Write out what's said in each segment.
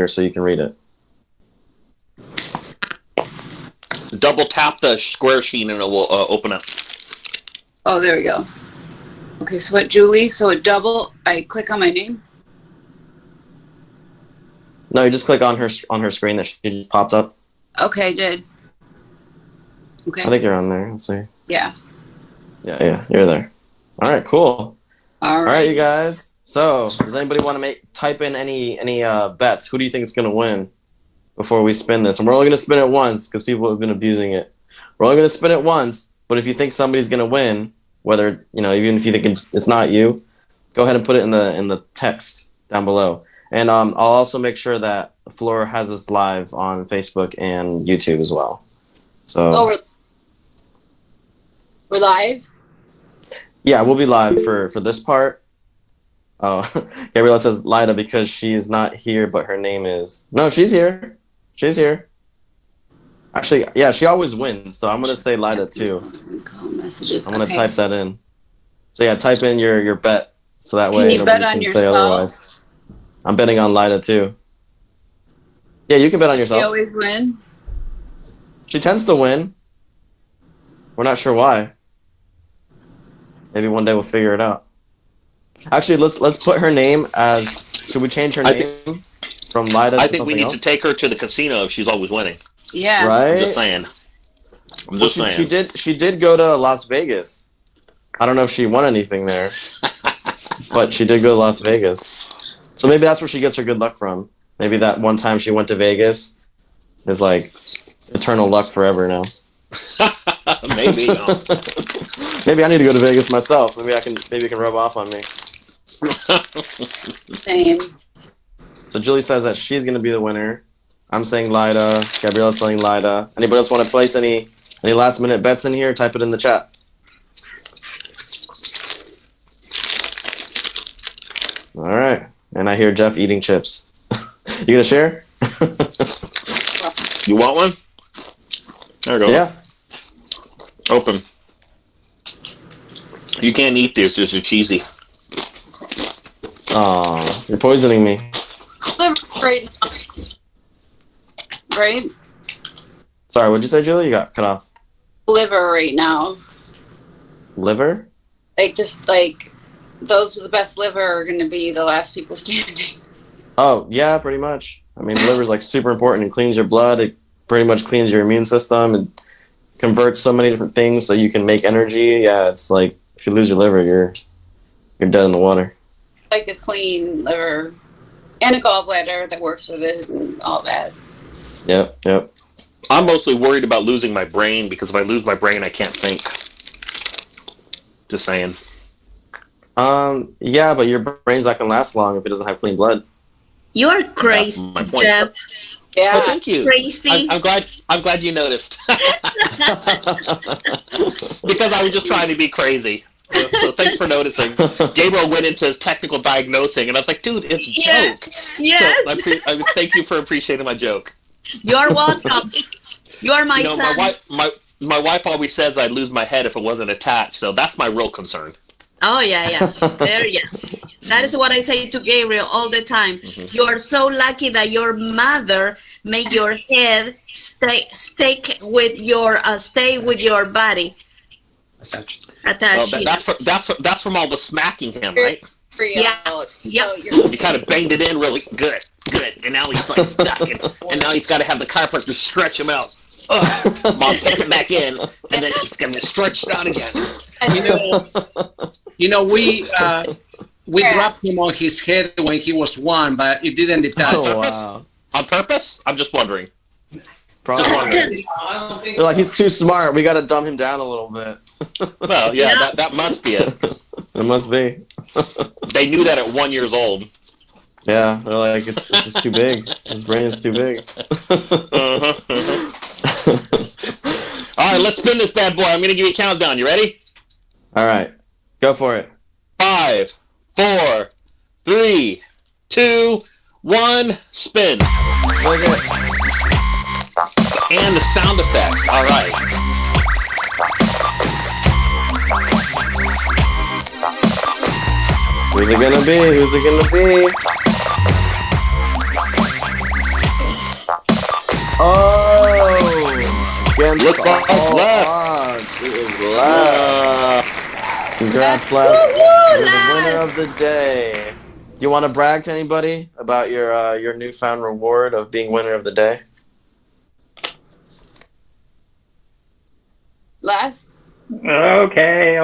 so you can read it. Double tap the square sheet and it will open up. Oh, there we go. Okay, so what, Julie? So I click on my name? No, you just click on her screen that she just popped up. Okay, I did. Okay. I think you're on there. Let's see. Yeah. Yeah, you're there. All right, cool. All right, you guys. So, does anybody want to type in any bets? Who do you think is going to win before we spin this? And we're only going to spin it once because people have been abusing it. We're only going to spin it once, but if you think somebody's going to win, whether, even if you think it's not you, go ahead and put it in the text down below. And I'll also make sure that Flora has us live on Facebook and YouTube as well. So we're live? Yeah, we'll be live for this part. Oh, Gabriella says Lida because she is not here, but her name is. No, she's here. She's here. Actually, yeah, she always wins, so I'm going to say Lida too. I'm going to type that in. So yeah, type in your bet, so that way can you bet on yourself? Say otherwise. I'm betting on Lida too. Yeah, you can bet on yourself. She always win? She tends to win. We're not sure why. Maybe one day we'll figure it out. Actually, let's put her name as. Should we change her name from Lida? I think we need to take her to the casino if she's always winning. Yeah. Right. I'm just saying. She did go to Las Vegas. I don't know if she won anything there, but she did go to Las Vegas. So maybe that's where she gets her good luck from. Maybe that one time she went to Vegas is like eternal luck forever now. Maybe. Maybe I need to go to Vegas myself. Maybe it can rub off on me. Same. So Julie says that she's going to be the winner. I'm saying Lida. Gabriella's saying Lida. Anybody else want to place any last minute bets in here? Type it in the chat. All right. And I hear Jeff eating chips. You going to share? You want one? There we go. Yeah. Open. You can't eat this. This is cheesy. Oh, you're poisoning me. Right now. Right? Sorry, what'd you say, Julie? You got cut off. Liver right now. Liver? Like those with the best liver are going to be the last people standing. Oh, yeah, pretty much. I mean, liver's like super important. It cleans your blood. It pretty much cleans your immune system. It converts so many different things so you can make energy. Yeah, it's like if you lose your liver, you're dead in the water. Like a clean liver and a gallbladder that works with it and all that. Yep. I'm mostly worried about losing my brain because if I lose my brain, I can't think. Just saying. Yeah, but your brain's not gonna last long if it doesn't have clean blood. You're crazy, Jeff. Yeah. Oh, thank you. Crazy. I'm glad you noticed. Because I was just trying to be crazy. So thanks for noticing. Gabriel went into his technical diagnosing, and I was like, "Dude, it's a joke." Yes. So I thank you for appreciating my joke. You're welcome. You're my son. My wife always says I'd lose my head if it wasn't attached, so that's my real concern. Oh yeah. There, yeah. That is what I say to Gabriel all the time. Mm-hmm. You are so lucky that your mother made your head stay with your body. Attached. That's from all the smacking him, right? Yeah. You kind of banged it in really good, and now he's like stuck, and now he's got to have the chiropractor stretch him out. Mom puts it back in, and then he's gonna stretch it out again. We dropped him on his head when he was 1, but it didn't detach. Oh, wow. On purpose? I'm just wondering. Probably. They're like, he's too smart. We got to dumb him down a little bit. Well, yeah. That must be it. It must be. They knew that at 1 year old. Yeah, they're like, it's just too big. His brain is too big. All right, let's spin this bad boy. I'm going to give you a countdown. You ready? All right. Go for it. 5, 4, 3, 2, 1, spin. And the sound effects. All right. Who's it gonna be? Oh! Against Looks like all left. odds. It is left. Congrats, Les. Woo-hoo, You're the winner Les. of the day. Do you want to brag to anybody about your newfound reward of being winner of the day? Les, Okay.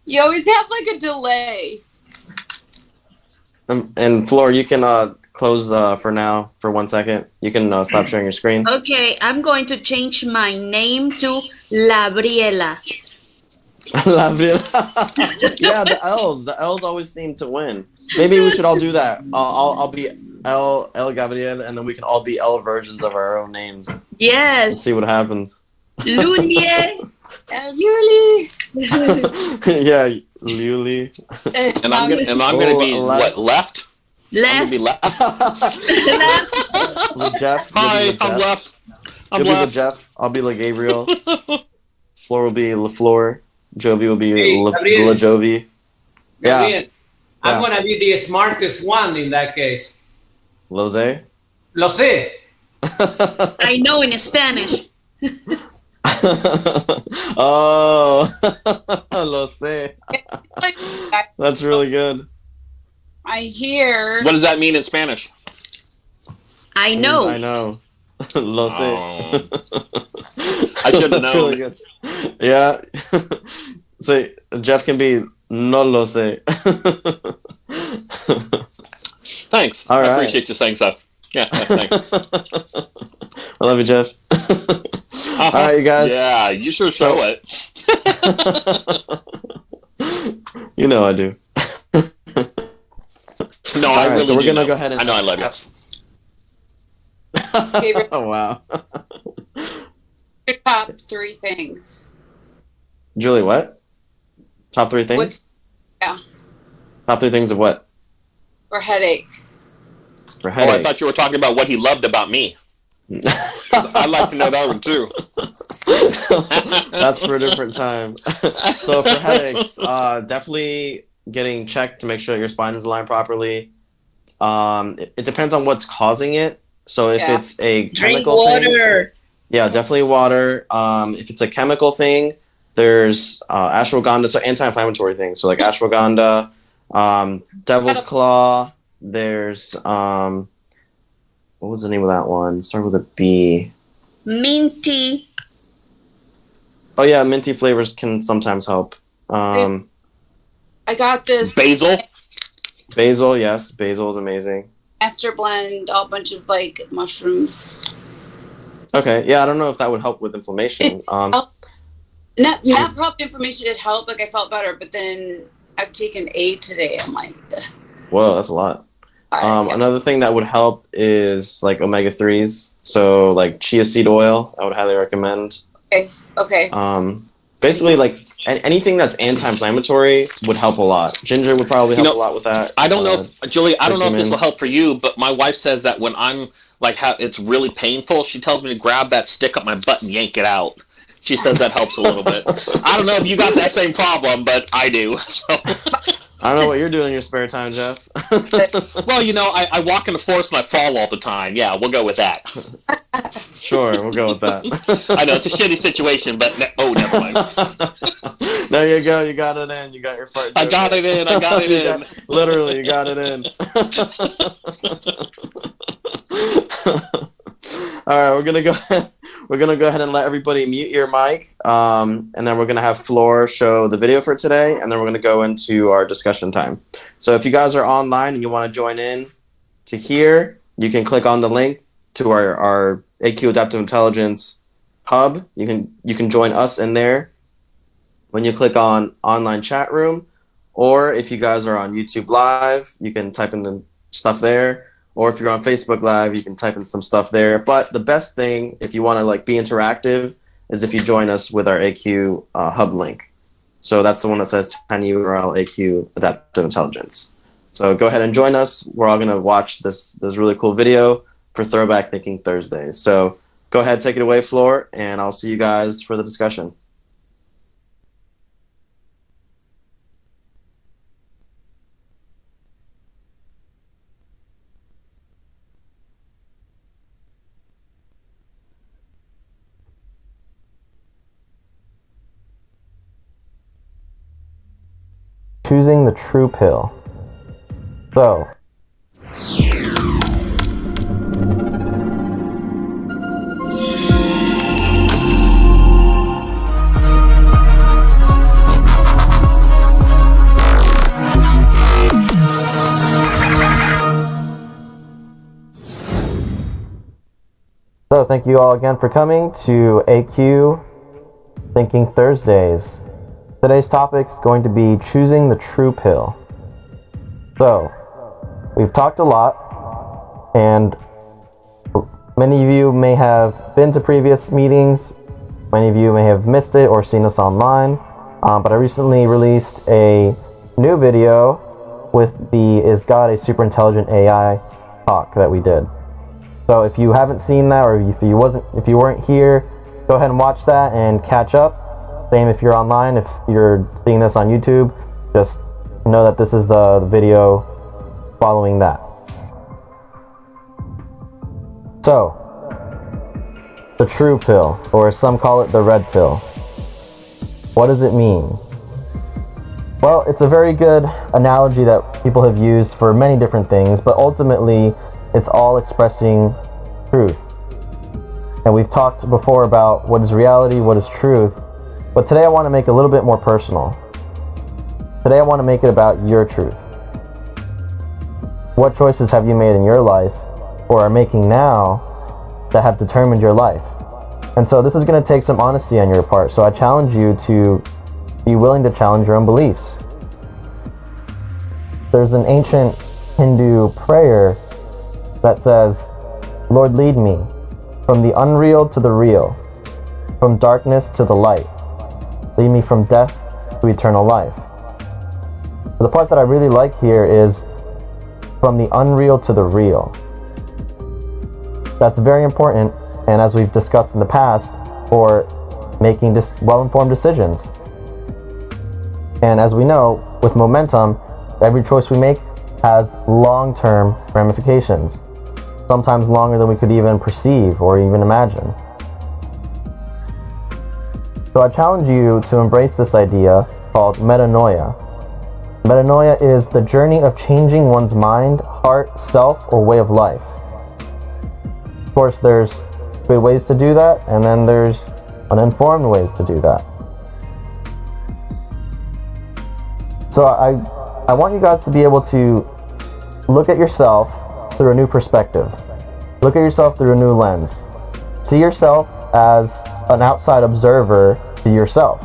you always have like a delay. And Floor, you can close for now for 1 second. You can stop sharing your screen. Okay, I'm going to change my name to Labriela. Yeah, the L's. The L's always seem to win. Maybe we should all do that. I'll be El Gabriel, and then we can all be L versions of our own names. Let's Yes. see what happens. Lulie. Yuli. Yeah, Luli. And I'm gonna be Les. what, left? I'm gonna Left. be left. Left. Jeff. Hi, You'll be the I'm Jeff. left. I'm You'll be the left. Jeff. I'll be like Gabriel. Floor will be LaFleur. Jovi will be Hey, Gabriel. La Jovi. Yeah. Gabriel, I'm Yeah. gonna be the smartest one in that case. Lose. Lo sé. I know in Spanish. Oh, lo sé. That's really good. I hear. What does that mean in Spanish? I know. I know. Lo sé. I should have That's known. really good. Yeah. So Jeff can be no lo sé. Thanks. All I right. appreciate you saying so. Yeah, thanks. I love you, Jeff. All right, you guys. Yeah, you sure show it. You know I do. No, All I right, really so we're do gonna know. go ahead and I know I love you. Gabriel. Oh wow. Your top 3 things. Julie, what? Top 3 things? What's Top 3 things of what? for headache? For Oh, I headache. thought you were talking about what he loved about me. I'd like to know that one too. That's for a different time. So for headaches, definitely getting checked to make sure your spine is aligned properly. It depends on what's causing it. So if Yeah. it's a Drink chemical thing, water. yeah, definitely water. If it's a chemical thing, there's ashwagandha, so anti-inflammatory things. So like ashwagandha, devil's claw. There's what was the name of that one? Start with a B. Minty. Oh yeah, minty flavors can sometimes help. I got this Basil. Basil, yes, basil is amazing. master blend, a bunch of like mushrooms. Okay, yeah, I don't know if that would help with inflammation. Not probably information did help. Like I felt better, but then I've taken 8 today. I'm like, ugh. Whoa, that's a lot. Yeah. Another thing that would help is like omega-3s. So like chia seed oil, I would highly recommend. Okay. Basically, like anything that's anti-inflammatory would help a lot. Ginger would probably help a lot with that. I don't know, if, Julie. I don't know if this curcumin. will help for you, but my wife says that when I'm like, it's really painful, she tells me to grab that stick up my butt and yank it out. She says that helps a little bit. I don't know if you got that same problem, but I do. So. I don't know what you're doing in your spare time, Jeff. Well, I walk in the forest and I fall all the time. Yeah, we'll go with that. Sure, we'll go with that. I know it's a shitty situation, but never mind. There you go. You got it in. You got your fart. I got it in. I got it in. Literally, you got it in. All right, we're gonna go ahead and let everybody mute your mic, and then we're gonna have Floor show the video for today, and then we're gonna go into our discussion time. So if you guys are online and you want to join in to here, you can click on the link to our AQ Adaptive Intelligence hub. You can join us in there when you click on online chat room, or if you guys are on YouTube Live, you can type in the stuff there. Or if you're on Facebook Live, you can type in some stuff there. But the best thing, if you want to like be interactive, is if you join us with our AQ hub link. So that's the one that says tiny URL AQ Adaptive Intelligence. So go ahead and join us. We're all going to watch this really cool video for Throwback Thinking Thursdays. So go ahead, take it away, Floor, and I'll see you guys for the discussion. choosing the true pill. So, thank you all again for coming to AQ Thinking Thursdays. Today's topic is going to be choosing the true pill. So, we've talked a lot, and many of you may have been to previous meetings, many of you may have missed it or seen us online, but I recently released a new video with the Is God a Super Intelligent AI talk that we did. So if you haven't seen that, or if you weren't here, go ahead and watch that and catch up. Same if you're online. If you're seeing this on YouTube, just know that this is the video following that. So, the true pill, or some call it the red pill. What does it mean? Well, it's a very good analogy that people have used for many different things, but ultimately, it's all expressing truth. And we've talked before about what is reality, what is truth, but today I want to make it a little bit more personal. Today I want to make it about your truth. What choices have you made in your life, or are making now, that have determined your life? And so this is going to take some honesty on your part, so I challenge you to be willing to challenge your own beliefs. There's an ancient Hindu prayer that says, Lord, lead me from the unreal to the real, from darkness to the light. Lead me from death to eternal life. The part that I really like here is from the unreal to the real. That's very important, and as we've discussed in the past, for making well-informed decisions. And as we know, with momentum, every choice we make has long-term ramifications, sometimes longer than we could even perceive or even imagine. So I challenge you to embrace this idea called metanoia. Metanoia is the journey of changing one's mind, heart, self, or way of life. Of course, there's good ways to do that, and then there's uninformed ways to do that. So I want you guys to be able to look at yourself through a new perspective. Look at yourself through a new lens. See yourself as an outside observer to yourself.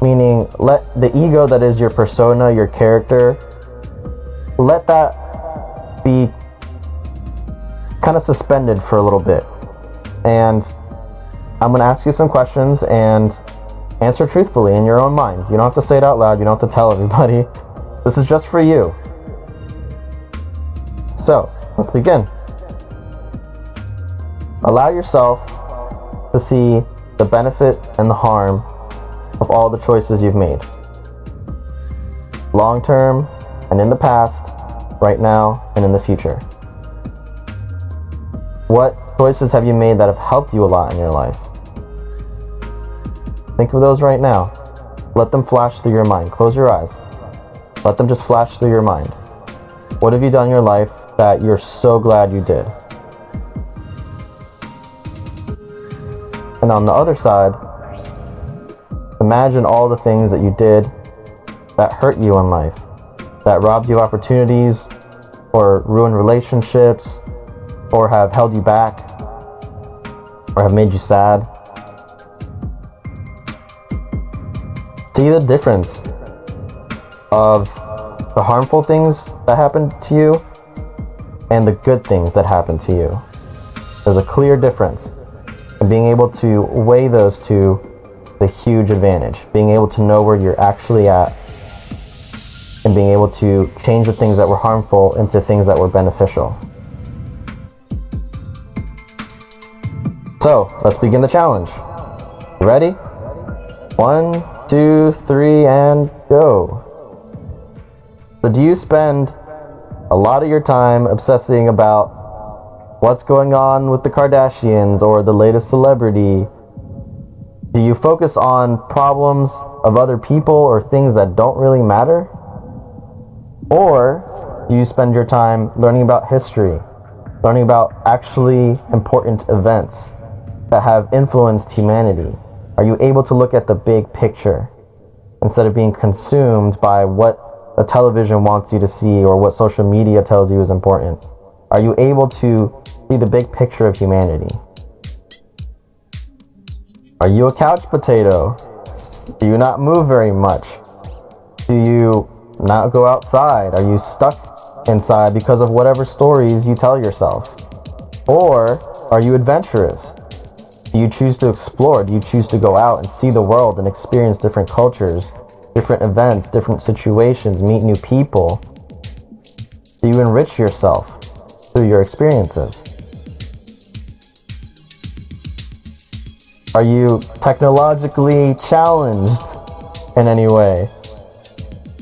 Meaning, let the ego that is your persona, your character, let that be kind of suspended for a little bit. And I'm going to ask you some questions and answer truthfully in your own mind. You don't have to say it out loud. You don't have to tell everybody. This is just for you. So, let's begin. Allow yourself to see the benefit and the harm of all the choices you've made. Long term and in the past, right now and in the future. What choices have you made that have helped you a lot in your life? Think of those right now. Let them flash through your mind. Close your eyes. Let them just flash through your mind. What have you done in your life that you're so glad you did? And on the other side, imagine all the things that you did that hurt you in life, that robbed you of opportunities, or ruined relationships, or have held you back, or have made you sad. See the difference of the harmful things that happened to you and the good things that happened to you. There's a clear difference. And being able to weigh those two is a huge advantage. Being able to know where you're actually at and being able to change the things that were harmful into things that were beneficial. So, let's begin the challenge. Ready? 1, 2, 3, and go. So do you spend a lot of your time obsessing about what's going on with the Kardashians or the latest celebrity? Do you focus on problems of other people or things that don't really matter? Or do you spend your time learning about history, learning about actually important events that have influenced humanity? Are you able to look at the big picture instead of being consumed by what the television wants you to see or what social media tells you is important? Are you able to see the big picture of humanity? Are you a couch potato? Do you not move very much? Do you not go outside? Are you stuck inside because of whatever stories you tell yourself? Or are you adventurous? Do you choose to explore? Do you choose to go out and see the world and experience different cultures, different events, different situations, meet new people? Do you enrich yourself through your experiences? Are you technologically challenged in any way?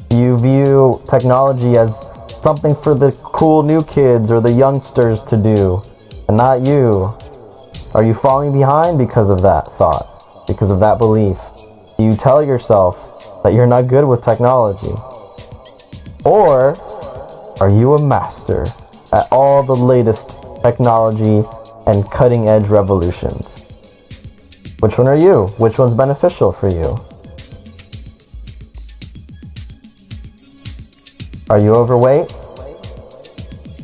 Do you view technology as something for the cool new kids or the youngsters to do, and not you? Are you falling behind because of that thought, because of that belief? Do you tell yourself that you're not good with technology? Or are you a master at all the latest technology and cutting edge revolutions? Which one are you? Which one's beneficial for you? Are you overweight?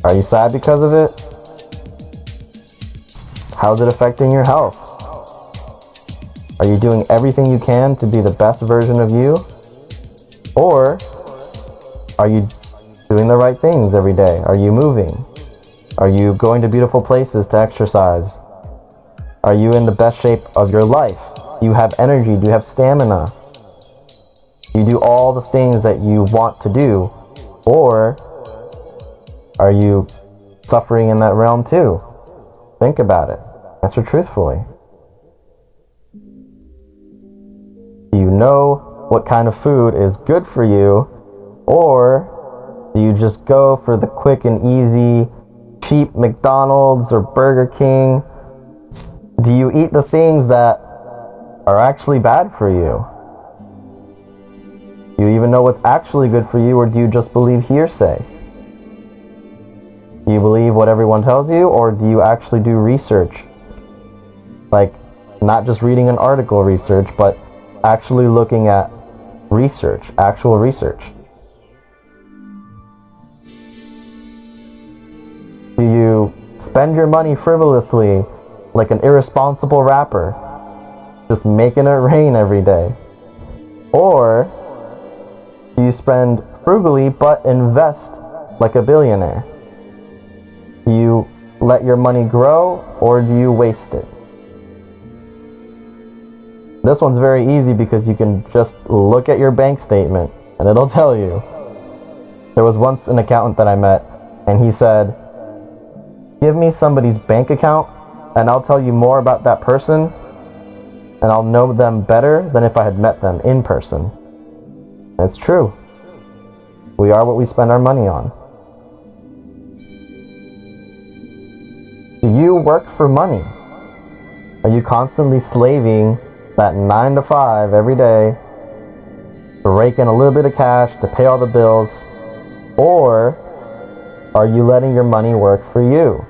Are you sad because of it? How's it affecting your health? Are you doing everything you can to be the best version of you? Or are you doing the right things every day? Are you moving? Are you going to beautiful places to exercise? Are you in the best shape of your life? Do you have energy? Do you have stamina? Do you do all the things that you want to do? Or are you suffering in that realm too? Think about it. Answer truthfully. Do you know what kind of food is good for you? Or do you just go for the quick and easy, cheap McDonald's or Burger King? Do you eat the things that are actually bad for you? Do you even know what's actually good for you, or do you just believe hearsay? Do you believe what everyone tells you, or do you actually do research? Like, not just reading an article research, but actually looking at research, actual research. Do you spend your money frivolously like an irresponsible rapper, just making it rain every day? Or do you spend frugally but invest like a billionaire? Do you let your money grow, or do you waste it? This one's very easy because you can just look at your bank statement and it'll tell you. There was once an accountant that I met, and he said, "Give me somebody's bank account and I'll tell you more about that person, and I'll know them better than if I had met them in person." It's true. We are what we spend our money on. Do you work for money? Are you constantly slaving that 9 to 5 every day to rake in a little bit of cash to pay all the bills? Or are you letting your money work for you?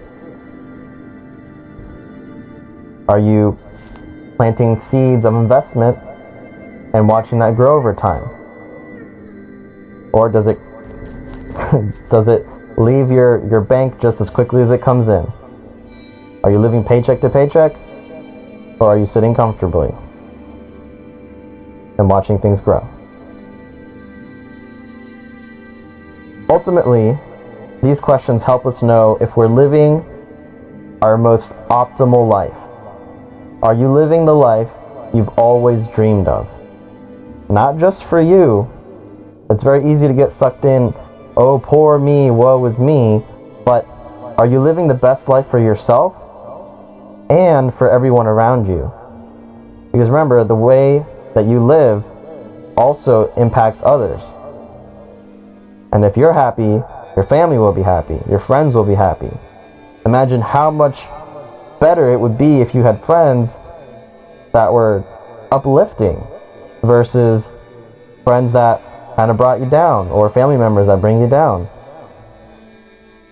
Are you planting seeds of investment and watching that grow over time? Or does it does it leave your bank just as quickly as it comes in? Are you living paycheck to paycheck? Or are you sitting comfortably and watching things grow? Ultimately, these questions help us know if we're living our most optimal life. Are you living the life you've always dreamed of? Not just for you. It's very easy to get sucked in, oh, poor me, woe is me, but are you living the best life for yourself and for everyone around you? Because remember, the way that you live also impacts others. And if you're happy, your family will be happy, your friends will be happy. Imagine how much better it would be if you had friends that were uplifting versus friends that kind of brought you down, or family members that bring you down.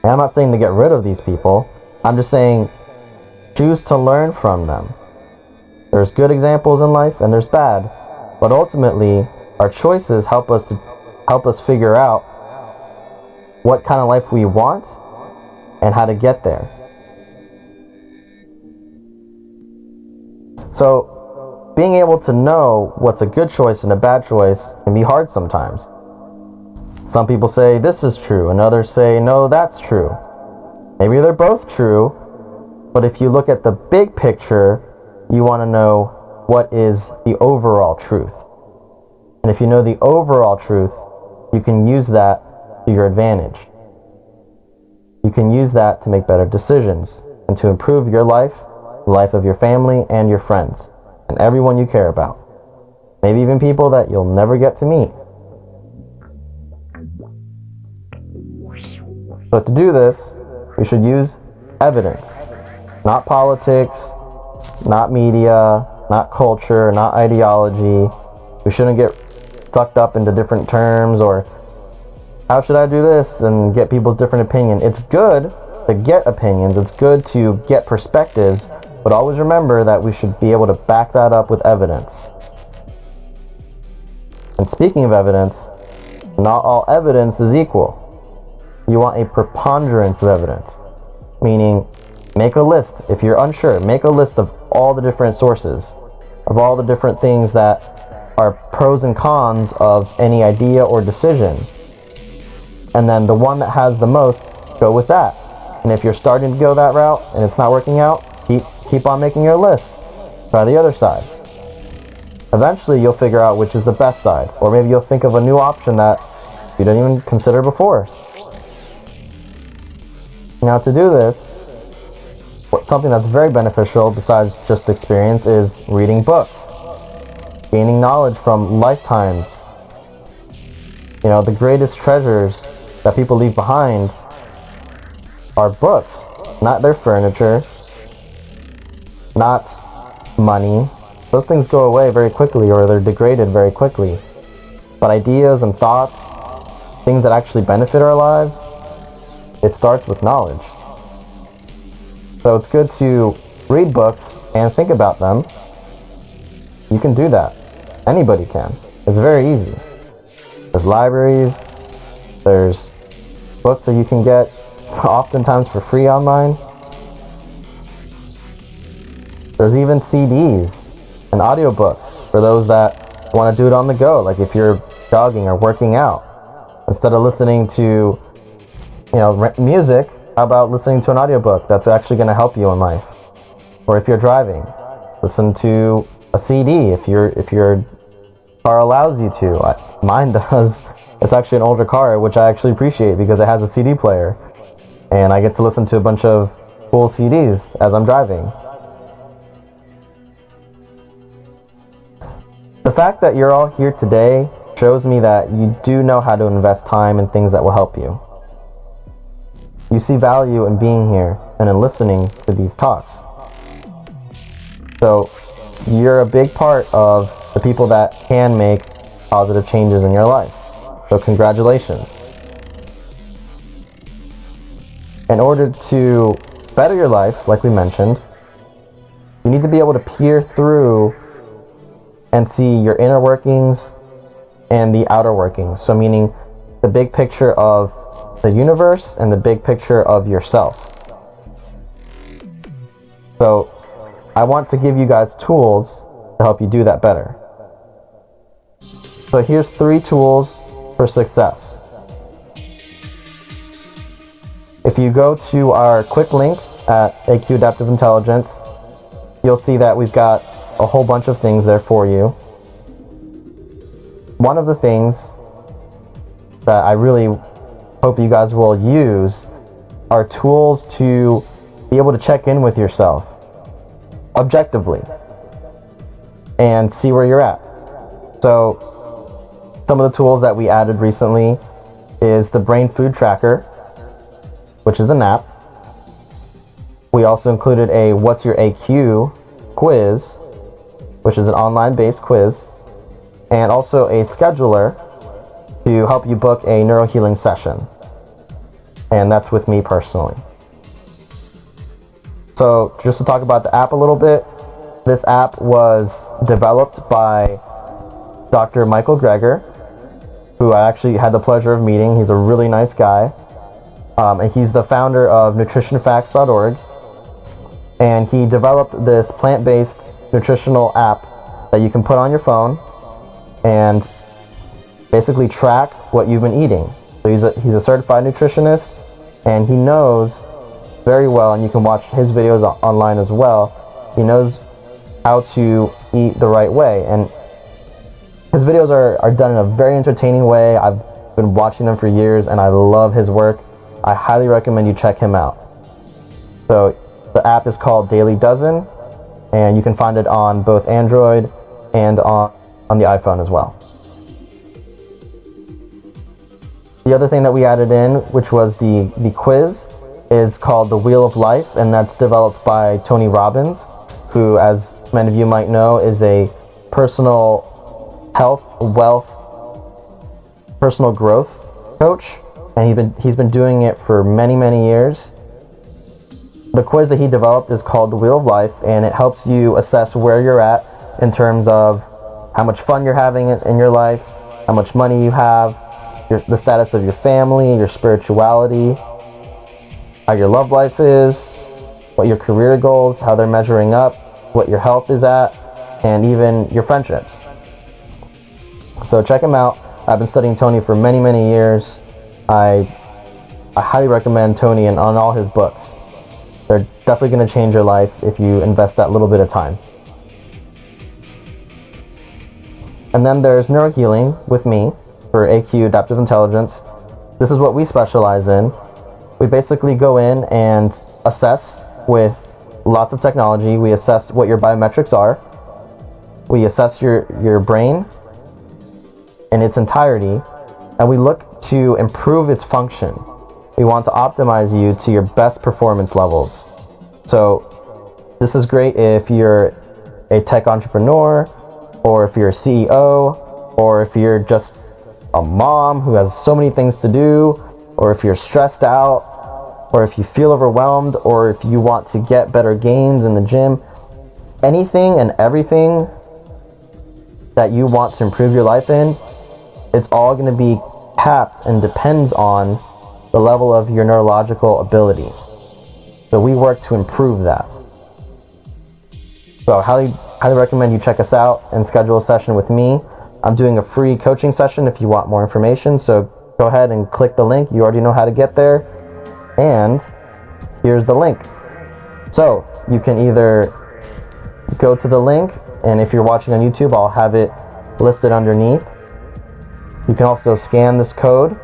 And I'm not saying to get rid of these people. I'm just saying choose to learn from them. There's good examples in life and there's bad, but ultimately our choices help us figure out what kind of life we want and how to get there. So being able to know what's a good choice and a bad choice can be hard sometimes. Some people say this is true and others say no, that's true. Maybe they're both true, but if you look at the big picture, you want to know what is the overall truth. And if you know the overall truth, you can use that to your advantage. You can use that to make better decisions and to improve your life, the life of your family and your friends, and everyone you care about. Maybe even people that you'll never get to meet. But to do this, we should use evidence, not politics, not media, not culture, not ideology. We shouldn't get sucked up into different terms or how should I do this and get people's different opinion. It's good to get opinions, it's good to get perspectives, but always remember that we should be able to back that up with evidence. And speaking of evidence, not all evidence is equal. You want a preponderance of evidence, meaning make a list. If you're unsure, make a list of all the different sources, of all the different things that are pros and cons of any idea or decision. And then the one that has the most, go with that. And if you're starting to go that route and it's not working out, keep on making your list. Try the other side. Eventually you'll figure out which is the best side, or maybe you'll think of a new option that you didn't even consider before. Now to do this, something that's very beneficial besides just experience is reading books, gaining knowledge from lifetimes. You know, the greatest treasures that people leave behind are books, not their furniture, not money. Those things go away very quickly or they're degraded very quickly. But ideas and thoughts, things that actually benefit our lives, it starts with knowledge. So it's good to read books and think about them. You can do that. Anybody can. It's very easy. There's libraries, there's books that you can get oftentimes for free online. There's even CDs and audiobooks for those that want to do it on the go, like if you're jogging or working out. Instead of listening to music, how about listening to an audiobook that's actually going to help you in life? Or if you're driving, listen to a CD if your car allows you to. Mine does. It's actually an older car, which I actually appreciate because it has a CD player. And I get to listen to a bunch of cool CDs as I'm driving. The fact that you're all here today shows me that you do know how to invest time in things that will help you. You see value in being here and in listening to these talks. So you're a big part of the people that can make positive changes in your life. So congratulations. In order to better your life, like we mentioned, you need to be able to peer through and see your inner workings and the outer workings. So meaning the big picture of the universe and the big picture of yourself. So I want to give you guys tools to help you do that better. So here's 3 tools for success. If you go to our quick link at AQ Adaptive Intelligence, you'll see that we've got a whole bunch of things there for you. One of the things that I really hope you guys will use are tools to be able to check in with yourself objectively and see where you're at. So some of the tools that we added recently is the Brain Food Tracker, which is an app. We also included a What's Your AQ quiz, which is an online based quiz. and also a scheduler to help you book a NeuroHealing session. And that's with me personally. So just to talk about the app a little bit, this app was developed by Dr. Michael Greger, who I actually had the pleasure of meeting. He's a really nice guy. And he's the founder of nutritionfacts.org. And he developed this plant-based nutritional app that you can put on your phone and basically track what you've been eating. So he's a certified nutritionist, and he knows very well, and you can watch his videos online as well. He knows how to eat the right way, and his videos are done in a very entertaining way. I've been watching them for years, and I love his work. I highly recommend you check him out. So the app is called Daily Dozen, and you can find it on both Android and on the iPhone as well. The other thing that we added in, which was the quiz, is called the Wheel of Life, and that's developed by Tony Robbins, who, as many of you might know, is a personal health, wealth, personal growth coach, and he's been doing it for many, many years. The quiz that he developed is called the Wheel of Life, and it helps you assess where you're at in terms of how much fun you're having in your life, how much money you have, the status of your family, your spirituality, how your love life is, what your career goals, how they're measuring up, what your health is at, and even your friendships. So check him out. I've been studying Tony for many, many years. I highly recommend Tony and on all his books. They're definitely going to change your life if you invest that little bit of time. And then there's NeuroHealing with me for AQ Adaptive Intelligence. This is what we specialize in. We basically go in and assess with lots of technology. We assess what your biometrics are. We assess your brain in its entirety, and we look to improve its function. We want to optimize you to your best performance levels. So this is great if you're a tech entrepreneur, or if you're a CEO, or if you're just a mom who has so many things to do, or if you're stressed out, or if you feel overwhelmed, or if you want to get better gains in the gym. Anything and everything that you want to improve your life in, it's all going to be capped and depends on the level of your neurological ability. So we work to improve that. So I highly recommend you check us out and schedule a session with me. I'm doing a free coaching session if you want more information, so go ahead and click the link. You already know how to get there. And here's the link. So you can either go to the link, and if you're watching on YouTube, I'll have it listed underneath. You can also scan this code,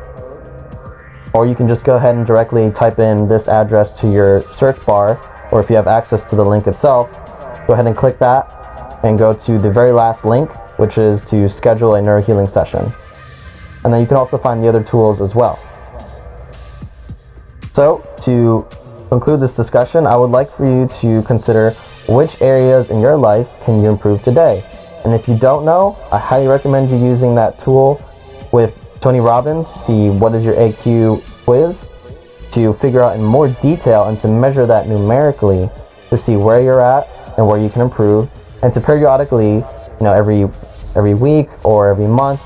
or you can just go ahead and directly type in this address to your search bar, or if you have access to the link itself, go ahead and click that and go to the very last link, which is to schedule a NeuroHealing session. And then you can also find the other tools as well. So to conclude this discussion, I would like for you to consider which areas in your life can you improve today. And if you don't know, I highly recommend you using that tool with Tony Robbins, the What is Your AQ quiz, to figure out in more detail and to measure that numerically to see where you're at and where you can improve, and to periodically, every week or every month,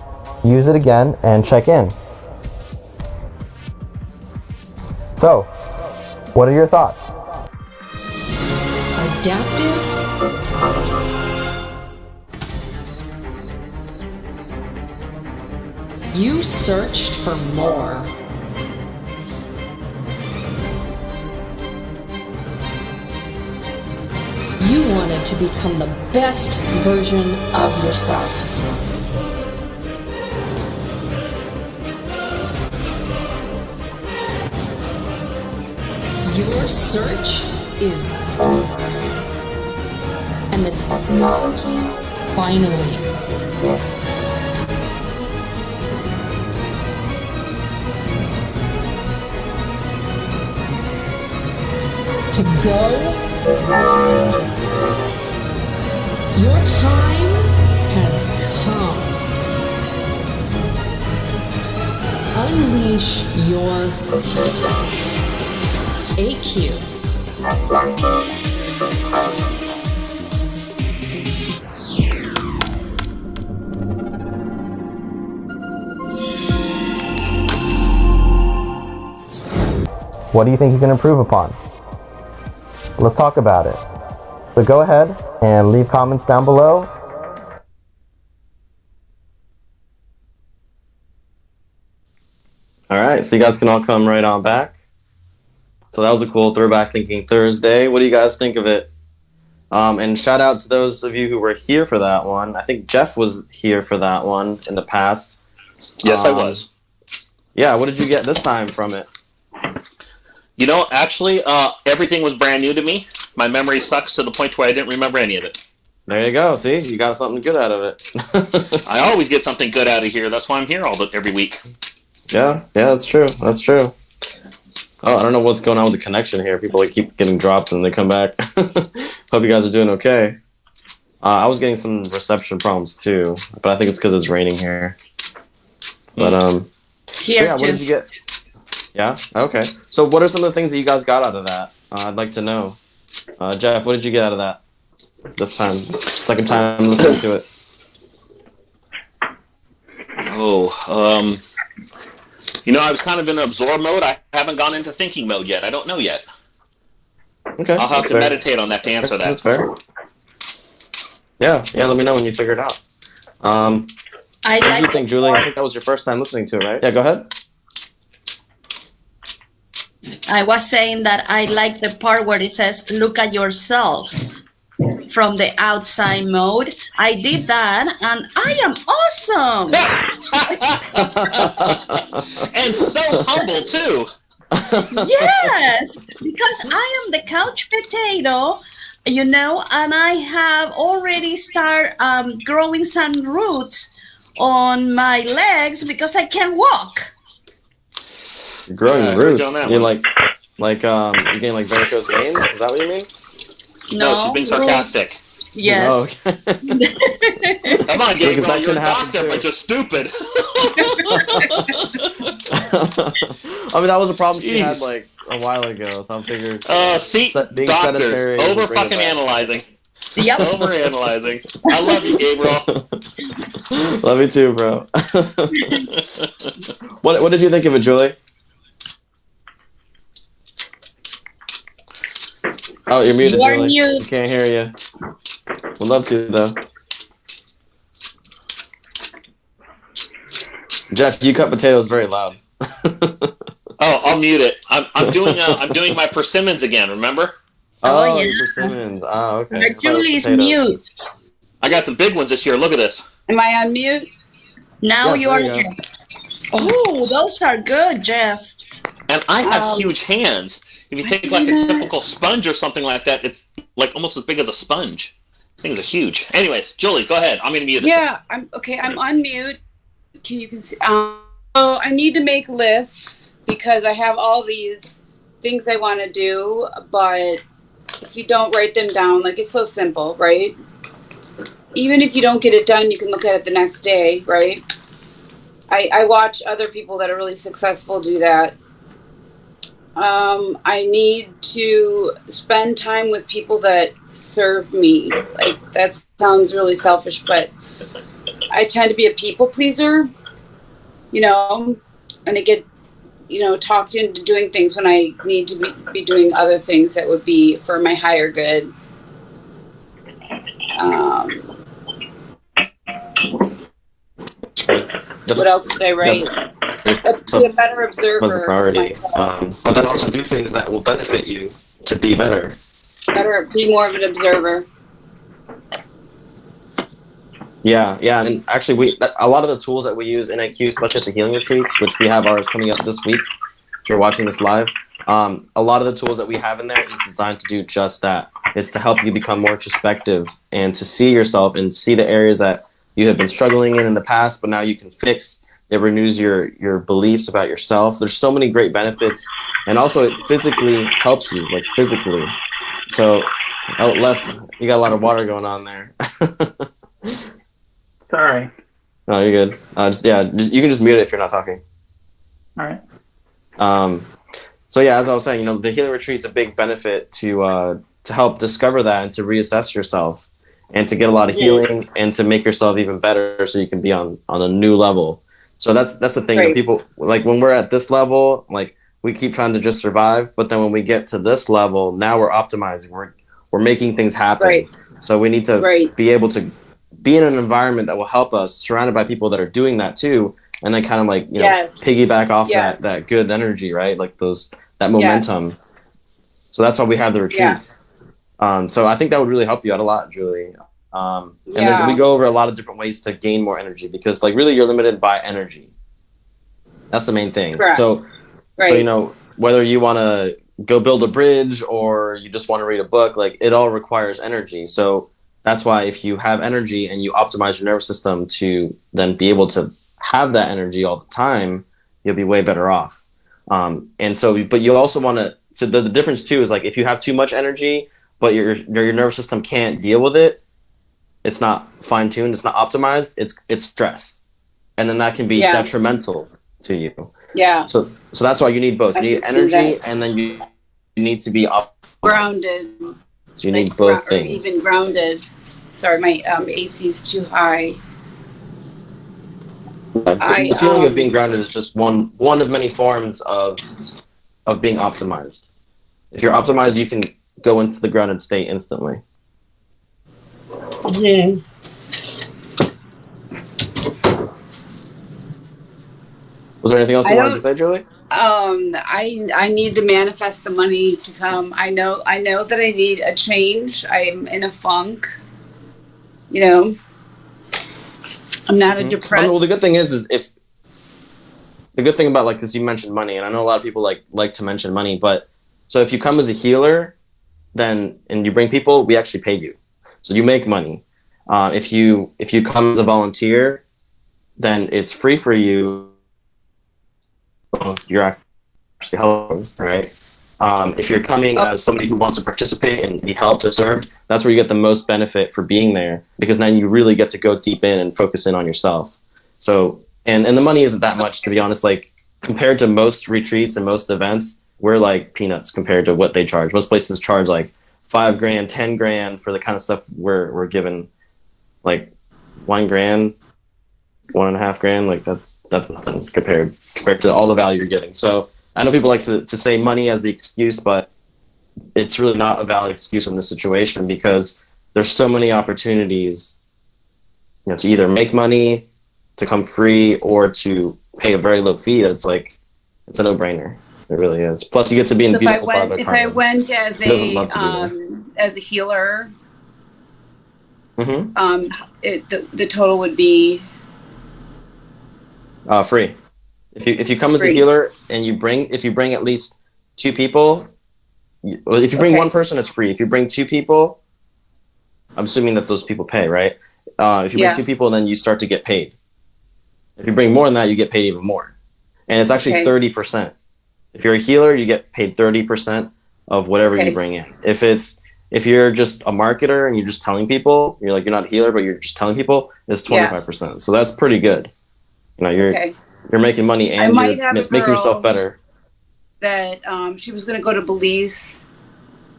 use it again and check in. So, what are your thoughts? Adaptive intelligence. You searched for more. You wanted to become the best version of yourself. Your search is over, and the technology finally exists. To go beyond. Your time has come. Unleash your potential. AQ. Adaptive intelligence. What do you think you can improve upon? Let's talk about it. So go ahead and leave comments down below. All right, so you guys can all come right on back. So that was a cool Throwback Thinking Thursday. What do you guys think of it? And shout out to those of you who were here for that one. I think Jeff was here for that one in the past. Yes, I was. Yeah, what did you get this time from it? You know, actually, everything was brand new to me. My memory sucks to the point where I didn't remember any of it. There you go. See, you got something good out of it. I always get something good out of here. That's why I'm here every week. Yeah, that's true. That's true. Oh, I don't know what's going on with the connection here. People keep getting dropped and they come back. Hope you guys are doing okay. I was getting some reception problems too, but I think it's because it's raining here. But Here so yeah, what did you get? Yeah. Okay. So, what are some of the things that you guys got out of that? I'd like to know. Jeff, what did you get out of that this time? Second time listening to it. Oh, you know, I was kind of in absorb mode. I haven't gone into thinking mode yet. I don't know yet. Okay. I'll have to meditate on that to answer that. That's fair. Yeah. Let me know when you figure it out. What do you think, Julie? I think that was your first time listening to it, right? Yeah, go ahead. I was saying that I like the part where it says, look at yourself from the outside mode. I did that, and I am awesome. And so humble, too. Yes, because I am the couch potato, you know, and I have already started growing some roots on my legs because I can't walk. You're growing roots. You're you're getting like varicose veins. Is that what you mean? No, she's being sarcastic. Yes. Oh, okay. Come on, Gabriel, you're a doctor, but you're stupid. I mean, that was a problem she had like a while ago, so I'm figuring. See, being doctors, sedentary over fucking analyzing. Yep. Over analyzing. I love you, Gabriel. Love you too, bro. What did you think of it, Julie? Oh, you're muted, You're Julie. mute. We can't hear you. Would love to, though. Jeff, you cut potatoes very loud. Oh, I'll mute it. I'm doing my persimmons again. Remember? Oh, yeah. Your persimmons. Oh, okay. But Julie's mute. I got the big ones this year. Look at this. Am I on mute? Now Yes, you are. there you Oh, those are good, Jeff. And I have huge hands. If you take like a typical sponge or something like that, it's like almost as big as a sponge. Things are huge. Anyways, Julie, go ahead. I'm gonna mute it. Yeah, I'm okay. I'm on mute. You can see. Oh, I need to make lists because I have all these things I want to do, but if you don't write them down, like it's so simple, right? Even if you don't get it done, you can look at it the next day, right? I watch other people that are really successful do that. I need to spend time with people that serve me. Like, that sounds really selfish, but I tend to be a people pleaser, you know, and I get, you know, talked into doing things when I need to be doing other things that would be for my higher good. What else did I write? Be a better observer. Was the priority. But then also do things that will benefit you to be better. Be more of an observer. Yeah, and actually, a lot of the tools that we use in IQ, especially the healing retreats, which we have ours coming up this week. If you're watching this live, a lot of the tools that we have in there is designed to do just that. It's to help you become more introspective and to see yourself and see the areas that you have been struggling in the past, but now you can fix. It renews your beliefs about yourself. There's so many great benefits, and also it physically helps you, like physically. So, Les, you got a lot of water going on there. Sorry. No, you're good. You can just mute it if you're not talking. All right. So yeah, as I was saying, the healing retreat's a big benefit to help discover that and to reassess yourself and to get a lot of healing and to make yourself even better so you can be on a new level. So that's the thing. Right. People, like, when we're at this level, like, we keep trying to just survive, but then when we get to this level, now we're optimizing. We're making things happen. Right. So we need to be able to be in an environment that will help us, surrounded by people that are doing that too, and then kind of like piggyback off that good energy, right? Like that momentum. So that's why we have the retreats. So I think that would really help you out a lot, Julie. And we go over a lot of different ways to gain more energy, because like really you're limited by energy. That's the main thing. Correct. So whether you want to go build a bridge or you just want to read a book, like, it all requires energy. So that's why if you have energy and you optimize your nervous system to then be able to have that energy all the time, you'll be way better off. But you also want to, so the difference too is, like, if you have too much energy, but your nervous system can't deal with it, it's not fine-tuned, it's not optimized, it's stress. And then that can be detrimental to you. Yeah. So that's why you need both. You need energy, and then you need to be grounded. So you need both things. Even grounded. Sorry, my AC is too high. The feeling of being grounded is just one of many forms of being optimized. If you're optimized, you can go into the grounded state instantly. Yeah. Was there anything else you wanted to say, Julie? I need to manifest the money to come. I know that I need a change. I'm in a funk. I'm not a depressed. Well, the good thing is if the good thing about, like, because you mentioned money, and I know a lot of people like to mention money, but so if you come as a healer, and you bring people, we actually pay you, so you make money. If you come as a volunteer, then it's free for you. You're actually helping, right? If you're coming as somebody who wants to participate and be helped to serve, that's where you get the most benefit for being there, because then you really get to go deep in and focus in on yourself. So, and the money isn't that much, to be honest. Like, compared to most retreats and most events, we're like peanuts compared to what they charge. Most places charge like $5,000, $10,000 for the kind of stuff we're given, like $1,000, $1,500. Like that's nothing compared to all the value you're getting. So I know people like to say money as the excuse, but it's really not a valid excuse in this situation, because there's so many opportunities, to either make money, to come free, or to pay a very low fee. That's like, it's a no-brainer. It really is. Plus, you get to be in the beautiful part of the If I went as a healer, the total would be free. If you come as a healer and you bring at least 2 people, if you bring one person, it's free. If you bring 2 people, I'm assuming that those people pay, right? If you bring 2 people, then you start to get paid. If you bring more than that, you get paid even more. And it's actually 30%. If you're a healer, you get paid 30% of whatever you bring in. If you're just a marketer and you're just telling people, you're not a healer, but you're just telling people, it's 25%. So that's pretty good. You're making money and you're making yourself better. That she was going to go to Belize,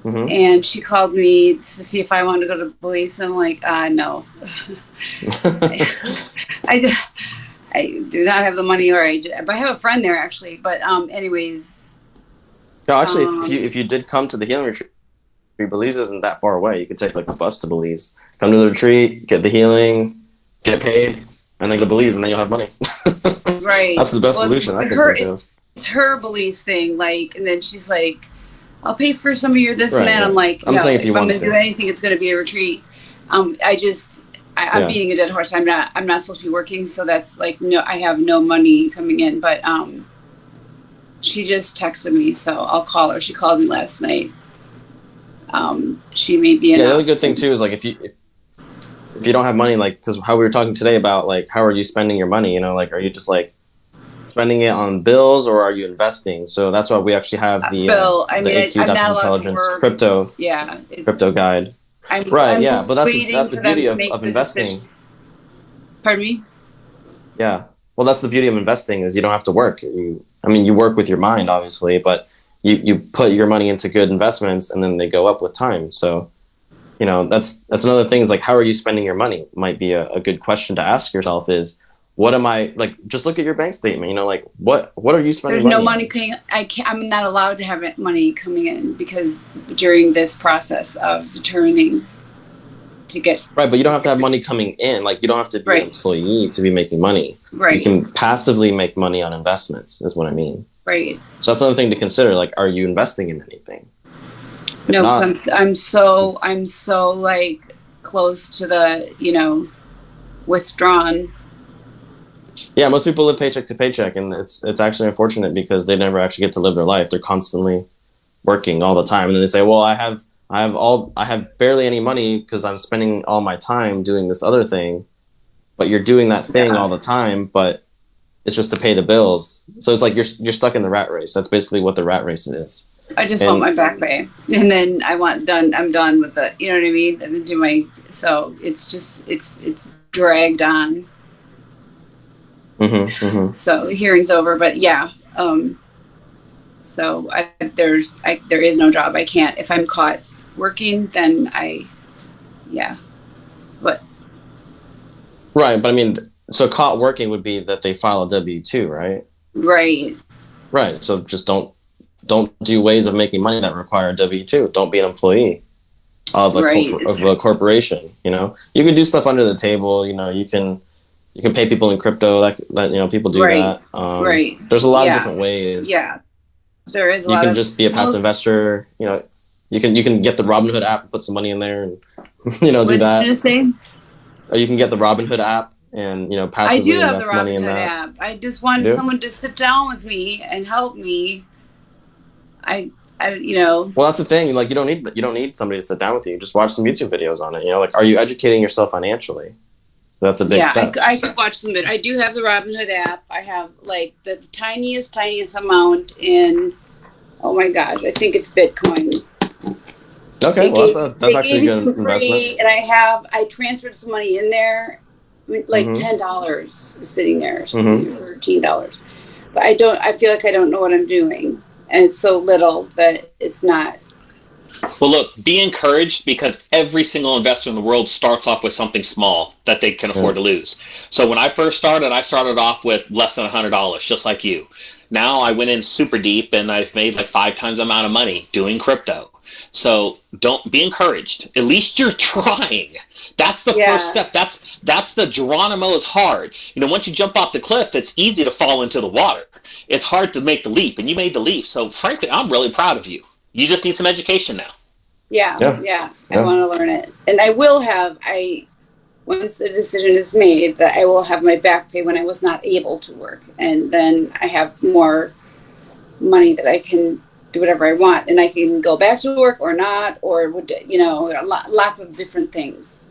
and she called me to see if I wanted to go to Belize, and I'm like, no. I do not have the money, but I have a friend there actually. But anyways. No, actually, if you did come to the healing retreat, Belize isn't that far away. You could take like a bus to Belize, come to the retreat, get the healing, get paid, and then go to Belize, and then you'll have money. Right. That's the best solution I can think of. It's her Belize thing, and then she's like, I'll pay for some of your this and that. I'm like, no, if I'm going to do anything, it's going to be a retreat. I'm beating a dead horse. I'm not supposed to be working, so that's like, no, I have no money coming in. But she just texted me, so I'll call her. She called me last night. She may be enough. The other good thing too is, like, if you don't have money, like, because how we were talking today about, like, how are you spending your money? Like, are you just like spending it on bills, or are you investing? So that's why we actually have the AQ Intelligence crypto guide. But that's the beauty of investing. Pardon me? Yeah, well, that's the beauty of investing, is you don't have to work. I mean, you work with your mind, obviously, but you put your money into good investments, and then they go up with time. So, you know, that's another thing is like, how are you spending your money? Might be a good question to ask yourself is, what am I, like, just look at your bank statement, you know, like, what are you spending There's no money money coming. I'm not allowed to have money coming in because during this process of determining to get. Right, but you don't have to have money coming in. Like, you don't have to be an employee to be making money. Right. You can passively make money on investments, is what I mean. Right. So that's another thing to consider. Like, are you investing in anything? If No, not, I'm so like close to the, you know, withdrawn. yeah, most people live paycheck to paycheck, and it's actually unfortunate because they never actually get to live their life. They're constantly working all the time, and then they say, "Well, I have barely any money because I'm spending all my time doing this other thing." But you're doing that thing all the time, but it's just to pay the bills. So it's like you're stuck in the rat race. That's basically what the rat race is. I just want my back pay, and then I'm done with the, you know what I mean? And then so it's just, it's dragged on. Mm-hmm, mm-hmm. So the hearing's over, but yeah. So there is no job. I can't, if I'm caught working, then but. Right. But I mean, so caught working would be that they file a W-2, right? Right. Right. So just don't do ways of making money that require W-2. Don't be an employee of a corporation. You know, you can do stuff under the table. You know, you can pay people in crypto. That you know, people do that. Right. There's a lot of different ways. Yeah. There is. You can just be a passive investor. You know, you can get the Robinhood app and put some money in there, and do that. What did you just say? Or you can get the Robinhood app and passively invest money in that. I do have the Robinhood app. I just wanted someone to sit down with me and help me. Well, that's the thing. Like, you don't need somebody to sit down with you. Just watch some YouTube videos on it. You know, like, are you educating yourself financially? That's a big step. I could watch some of it. I do have the Robinhood app. I have like the tiniest amount in. Oh my gosh, I think it's Bitcoin. Okay, that's actually a good investment. And I transferred some money in there, like $10 is sitting there, $13. But I feel like I don't know what I'm doing. And it's so little that it's not. Well, look, be encouraged because every single investor in the world starts off with something small that they can afford to lose. So when I first started, I started off with less than $100, just like you. Now I went in super deep and I've made like 5 times the amount of money doing crypto. So don't be encouraged. At least you're trying. That's the first step. That's the Geronimo is hard. You know, once you jump off the cliff, it's easy to fall into the water. It's hard to make the leap, and you made the leap. So frankly, I'm really proud of you. You just need some education now. Yeah. I want to learn it. And I will have, once the decision is made, that I will have my back pay when I was not able to work. And then I have more money that I can do whatever I want. And I can go back to work or not, or, lots of different things.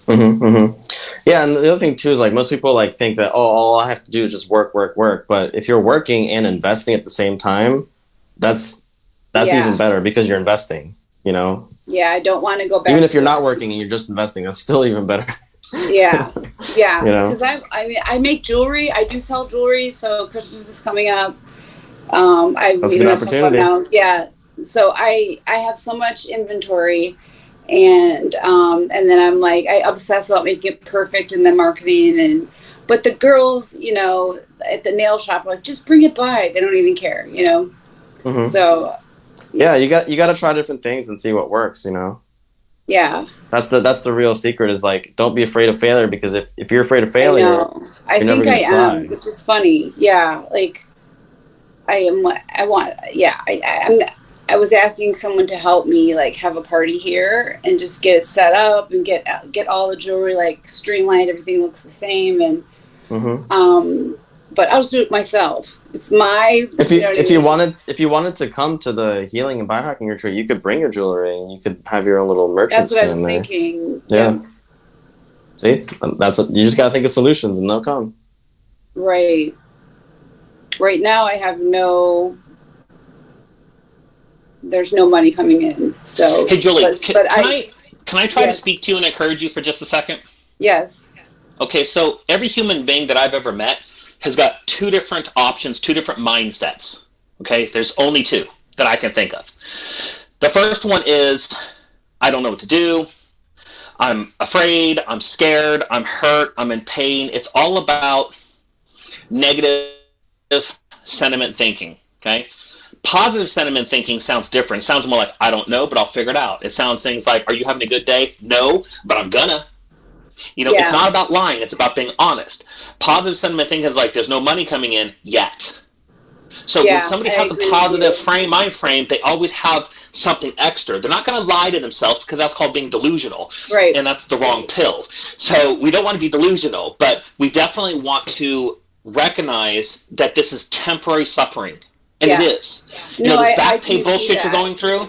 Mm-hmm, mm-hmm. Yeah, and the other thing, too, is like most people like think that, all I have to do is just work. But if you're working and investing at the same time, that's even better because you're investing, you know? Yeah, I don't want to go back. Even if you're not working and you're just investing, that's still even better. Yeah. Because I make jewelry. I do sell jewelry, so Christmas is coming up. That's a good opportunity. Now. Yeah. So I have so much inventory, and then I'm like, I obsess about making it perfect in the marketing, but the girls, at the nail shop are like, just bring it by. They don't even care, Mm-hmm. So yeah, you got to try different things and see what works, Yeah. That's the real secret is like, don't be afraid of failure, because if you're afraid of failure, I think I am, which is funny. Yeah. Like I was asking someone to help me like have a party here and just get it set up and get all the jewelry like streamlined. Everything looks the same. And, but I'll just do it myself. It's my, if you wanted to come to the healing and biohacking retreat, you could bring your jewelry and you could have your own little merchant. That's what I was thinking. Yeah. See, you just got to think of solutions and they'll come. Right. Right now I have there's no money coming in. So hey Julie, can I try to speak to you and encourage you for just a second? Yes. Okay, so every human being that I've ever met has got two different options, two different mindsets. Okay, there's only two that I can think of. The first one is, I don't know what to do. I'm afraid, I'm scared, I'm hurt, I'm in pain. It's all about negative sentiment thinking, okay? Positive sentiment thinking sounds different. It sounds more like, I don't know, but I'll figure it out. It sounds things like, are you having a good day? No, but I'm gonna. You know, it's not about lying. It's about being honest. Positive sentiment thinking is like, there's no money coming in yet. So when somebody has a positive mind frame, they always have something extra. They're not going to lie to themselves because that's called being delusional. Right. And that's the wrong pill. So we don't want to be delusional, but we definitely want to recognize that this is temporary suffering. And it is. You know, this back pay bullshit you're going through,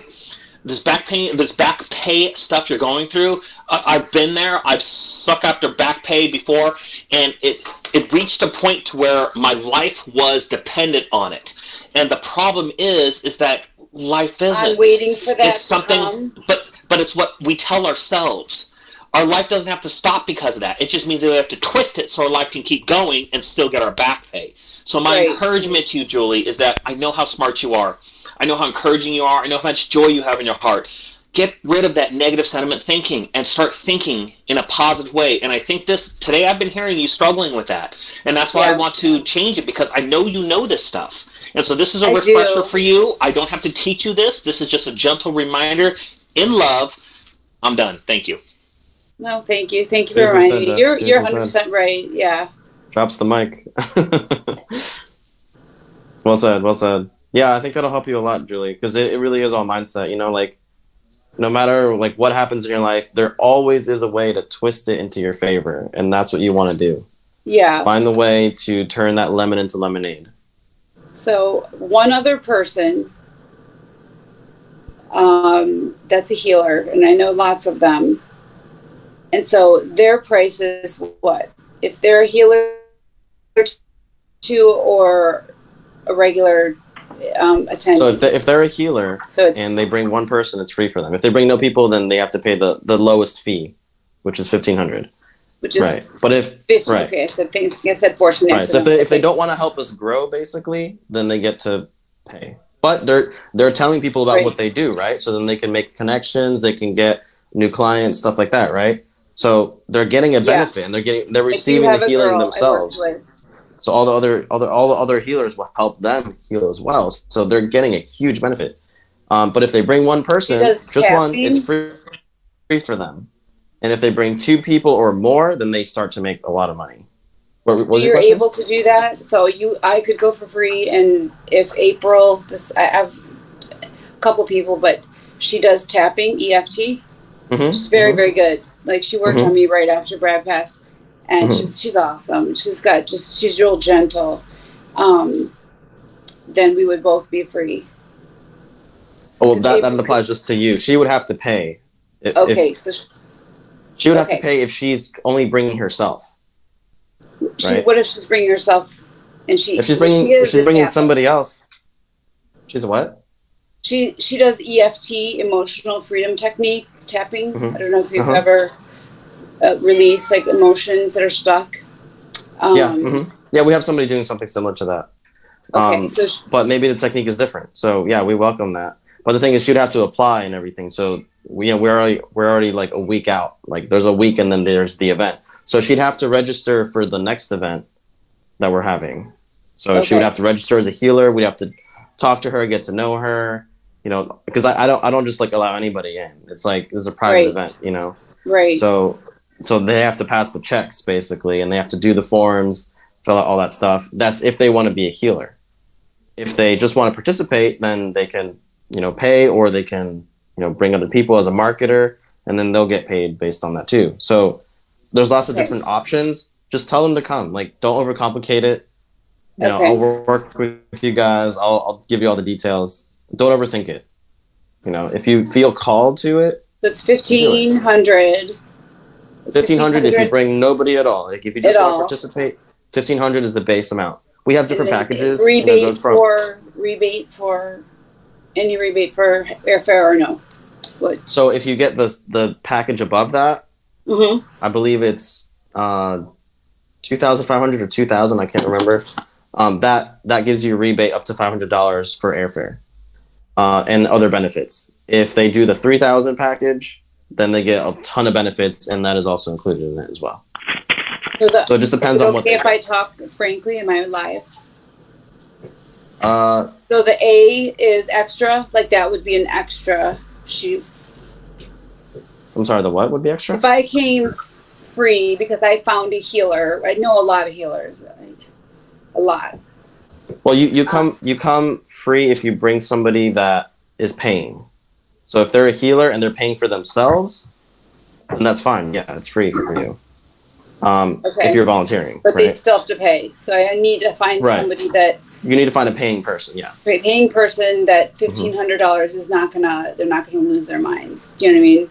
this back pay stuff you're going through, I've been there. I've sucked after back pay before, and it reached a point to where my life was dependent on it. And the problem is that life isn't. I'm waiting for that. It's something, but it's what we tell ourselves. Our life doesn't have to stop because of that. It just means that we have to twist it so our life can keep going and still get our back pay. So my encouragement to you, Julie, is that I know how smart you are. I know how encouraging you are. I know how much joy you have in your heart. Get rid of that negative sentiment thinking and start thinking in a positive way. And I think today I've been hearing you struggling with that. And that's why I want to change it, because I know you know this stuff. And so this is a refresher for you. I don't have to teach you this. This is just a gentle reminder. In love, I'm done. Thank you. No, thank you. Thank you for reminding me. You're 100% right. Yeah. Drops the mic. Well said. Well said. Yeah, I think that'll help you a lot, Julie, because it really is all mindset. You know, like, no matter like what happens in your life, there always is a way to twist it into your favor, and that's what you want to do. Yeah. Find the way to turn that lemon into lemonade. So one other person that's a healer, and I know lots of them. And so their price is what? If they're a healer too, or a regular attendee. So if they're a healer and they bring one person, it's free for them. If they bring no people, then they have to pay the lowest fee, which is $1,500. Which is right. But if 50, okay, I said 14. Right. So if they don't want to help us grow, basically, then they get to pay. But they're telling people about what they do, right? So then they can make connections, they can get new clients, stuff like that, right? So they're getting a benefit, and they're receiving the healing themselves. So all the other healers will help them heal as well. So they're getting a huge benefit. But if they bring one person, just one, it's free for them. And if they bring two people or more, then they start to make a lot of money. What was your question? Able to do that? So I could go for free, and if April, I have a couple people, but she does tapping, EFT. She's very, very good. Like, she worked on me right after Brad passed, and she's awesome. She's real gentle. Then we would both be free. Oh, well, that applies just to you. She would have to pay. She would have to pay if she's only bringing herself. Right? What if she's bringing herself, and if she's bringing somebody else? She's what? She does EFT, emotional freedom technique, tapping. I don't know if you've ever released like emotions that are stuck. Yeah, we have somebody doing something similar to that. But maybe the technique is different. So yeah, we welcome that. But the thing is, she'd have to apply and everything. So we're already like a week out. Like, there's a week and then there's the event. So she'd have to register for the next event that we're having. So she would have to register as a healer. We'd have to talk to her, get to know her. You know, because I don't just like allow anybody in. It's like, this is a private event. You know. Right. So they have to pass the checks basically, and they have to do the forms, fill out all that stuff. That's if they want to be a healer. If they just want to participate, then they can, pay, or they can, bring other people as a marketer, and then they'll get paid based on that too. So there's lots of different options. Just tell them to come. Like, don't overcomplicate it. I'll work with you guys. I'll give you all the details. Don't overthink it. If you feel called to it. That's $1,500. $1,500 if you bring nobody at all. Like, if you just want to participate, $1,500 is the base amount. We have different packages. Rebate for any rebate for airfare or no? What? So if you get the package above that, I believe it's 2,500 or 2,000, I can't remember. That gives you a rebate up to $500 for airfare and other benefits. If they do the 3,000 package, then they get a ton of benefits, and that is also included in it as well. So it just depends on what. Okay, if I talk frankly, am I live? So the A is extra, like that would be an extra shoot. I'm sorry, the what would be extra? If I came free because I found a healer, I know a lot of healers, a lot. Well, you come free if you bring somebody that is paying. So if they're a healer and they're paying for themselves, then that's fine. Yeah, it's free for you. Okay. If you're volunteering, but right? they still have to pay. So I need to find somebody that. You need to find a paying person. Yeah. A paying person that $1,500 is not gonna. They're not gonna lose their minds. Do you know what I mean?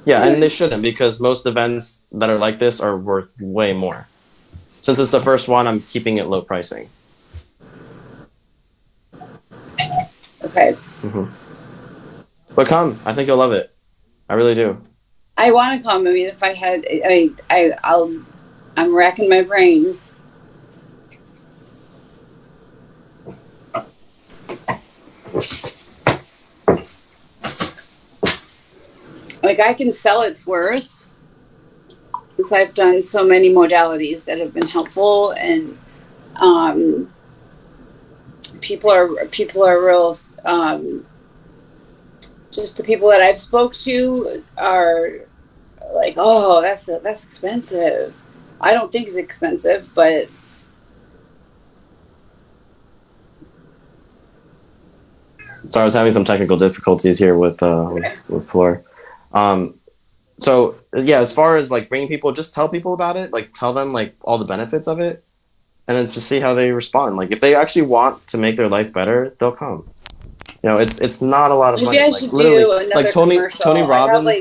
Yeah, and they shouldn't, because most events that are like this are worth way more. Since it's the first one, I'm keeping it low pricing. Okay. But come, I think you'll love it. I really do. I want to come. I mean, if I had, I'm racking my brain. Like, I can sell its worth, because I've done so many modalities that have been helpful, and people are real. Just the people that I've spoke to are like, oh, that's expensive. I don't think it's expensive, but so I was having some technical difficulties here with Floor. So yeah, as far as like bringing people, just tell people about it. Like, tell them like all the benefits of it, and then just see how they respond. Like, if they actually want to make their life better, they'll come. You know, it's not a lot of money. Maybe I should do another like Tony commercial. Robbins.